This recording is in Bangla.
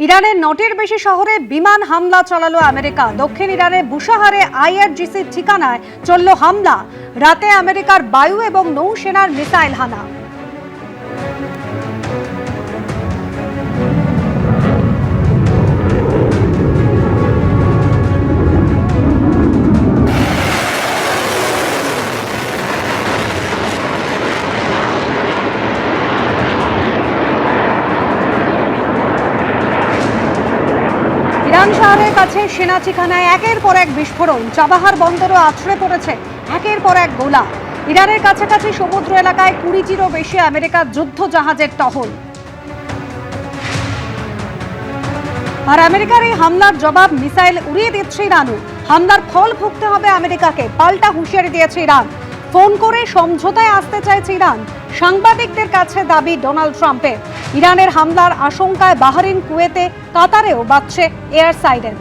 ইরানের ৯টির বেশি শহরে বিমান হামলা চালালো আমেরিকা। দক্ষিণ ইরানের বুশাহারে আইআরজিসির ঠিকানায় চলল হামলা। রাতে আমেরিকার বায়ু এবং নৌসেনার মিসাইল হানা। ইরান শহরের কাছে সেনা ঠিকানায় একের পর এক বিস্ফোরণ। চাবাহার বন্দরও আছড়ে পড়েছে একের পর এক গোলা। ইরানের কাছাকাছি সমুদ্র এলাকায় ২০টিরও বেশি আমেরিকার যুদ্ধ জাহাজের টহল। আর আমেরিকার এই হামলার জবাব মিসাইল উড়িয়ে দিচ্ছে ইরানও। হামলার ফল ভুগতে হবে আমেরিকাকে, পাল্টা হুঁশিয়ারি দিয়েছে ইরান। ফোন করে সমঝোতায় আসতে চাইছে ইরান। সাংবাদিকদের কাছে দাবি ডোনাল্ড ট্রাম্পের। ইরানের হামলার আশঙ্কায় বাহরিন, কুয়েতে, কাতারেও বাজছে এয়ার সাইরেন।